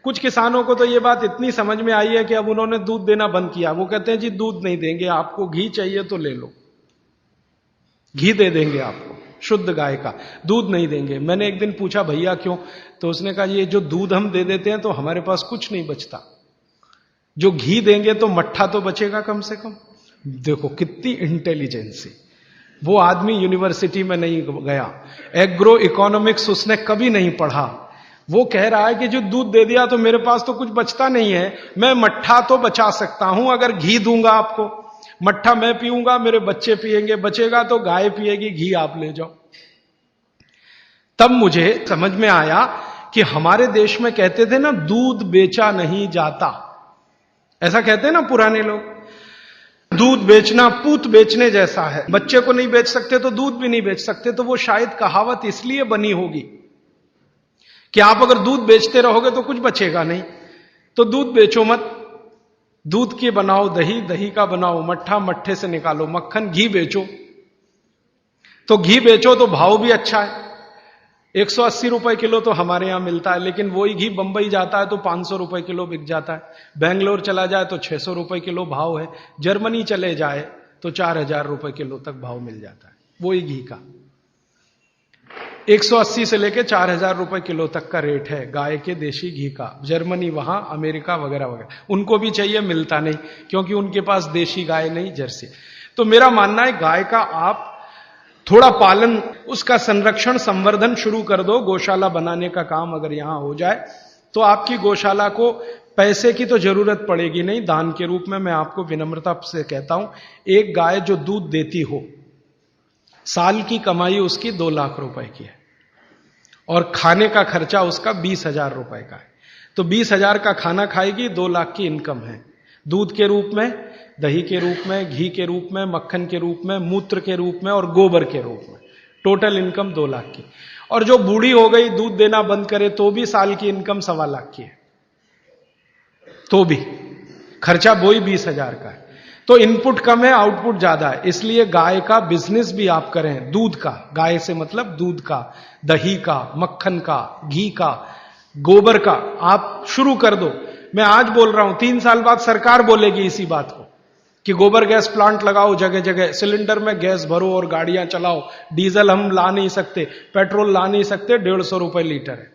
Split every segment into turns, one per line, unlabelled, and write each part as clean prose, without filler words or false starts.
कुछ किसानों को तो ये बात इतनी समझ में आई है कि अब उन्होंने दूध देना बंद किया। वो कहते हैं जी दूध नहीं देंगे, आपको घी चाहिए तो ले लो, घी दे देंगे आपको शुद्ध गाय का, दूध नहीं देंगे। मैंने एक दिन पूछा भैया क्यों, तो उसने कहा ये जो दूध हम दे देते हैं तो हमारे पास कुछ नहीं बचता, जो घी देंगे तो मट्ठा तो बचेगा कम से कम। देखो कितनी इंटेलिजेंसी। वो आदमी यूनिवर्सिटी में नहीं गया, एग्रो इकोनॉमिक्स उसने कभी नहीं पढ़ा। वो कह रहा है कि जो दूध दे दिया तो मेरे पास तो कुछ बचता नहीं है, मैं मट्ठा तो बचा सकता हूं अगर घी दूंगा आपको। मट्ठा मैं पीऊंगा, मेरे बच्चे पिएंगे, बचेगा तो गाय पिएगी, घी आप ले जाओ। तब मुझे समझ में आया कि हमारे देश में कहते थे ना दूध बेचा नहीं जाता, ऐसा कहते हैं ना पुराने लोग। दूध बेचना पूत बेचने जैसा है, बच्चे को नहीं बेच सकते तो दूध भी नहीं बेच सकते। तो वो शायद कहावत इसलिए बनी होगी कि आप अगर दूध बेचते रहोगे तो कुछ बचेगा नहीं, तो दूध बेचो मत, दूध के बनाओ दही, दही का बनाओ मट्ठा, मट्ठे से निकालो मक्खन, घी बेचो। तो घी बेचो तो भाव भी अच्छा है, 180 रुपए किलो तो हमारे यहां मिलता है, लेकिन वही घी बंबई जाता है तो 500 रुपए किलो बिक जाता है, बेंगलोर चला जाए तो 600 रुपए किलो भाव है, जर्मनी चले जाए तो 4000 रुपए किलो तक भाव मिल जाता है वही घी का। 180 से लेके 4000 रुपए किलो तक का रेट है गाय के देशी घी का। जर्मनी, वहां अमेरिका वगैरह वगैरह, उनको भी चाहिए, मिलता नहीं क्योंकि उनके पास देशी गाय नहीं, जर्सी। तो मेरा मानना है गाय का आप थोड़ा पालन, उसका संरक्षण संवर्धन शुरू कर दो। गौशाला बनाने का काम अगर यहां हो जाए तो आपकी गौशाला को पैसे की तो जरूरत पड़ेगी नहीं, दान के रूप में मैं आपको विनम्रता से कहता हूं, एक गाय जो दूध देती हो, साल की कमाई उसकी 2 लाख रुपए की है और खाने का खर्चा उसका 20,000 रुपए का है। तो 20,000 का खाना खाएगी, 2 लाख की इनकम है, दूध के रूप में, दही के रूप में, घी के रूप में, मक्खन के रूप में, मूत्र के रूप में और गोबर के रूप में, टोटल इनकम 2 लाख की। और जो बूढ़ी हो गई दूध देना बंद करे तो भी साल की इनकम 1.25 लाख की है, तो भी खर्चा वही 20,000 का है। तो इनपुट कम है, आउटपुट ज्यादा है, इसलिए गाय का बिजनेस भी आप करें, दूध का, गाय से मतलब दूध का, दही का, मक्खन का, घी का, गोबर का आप शुरू कर दो। मैं आज बोल रहा हूं, 3 साल बाद सरकार बोलेगी इसी बात को कि गोबर गैस प्लांट लगाओ जगह जगह, सिलेंडर में गैस भरो और गाड़ियां चलाओ, डीजल हम ला नहीं सकते, पेट्रोल ला नहीं सकते, 150 रुपए लीटर है।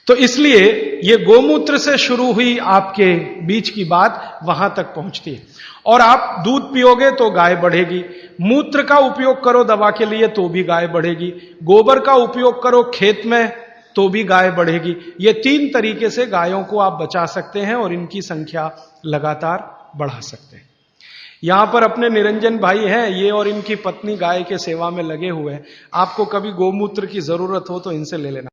तो इसलिए ये गोमूत्र से शुरू हुई आपके बीच की बात वहां तक पहुंचती है। और आप दूध पियोगे तो गाय बढ़ेगी, मूत्र का उपयोग करो दवा के लिए तो भी गाय बढ़ेगी, गोबर का उपयोग करो खेत में तो भी गाय बढ़ेगी। ये 3 तरीके से गायों को आप बचा सकते हैं और इनकी संख्या लगातार बढ़ा सकते हैं। यहां पर अपने निरंजन भाई हैं, ये और इनकी पत्नी गाय के सेवा में लगे हुए हैं। आपको कभी गोमूत्र की जरूरत हो तो इनसे ले लेना।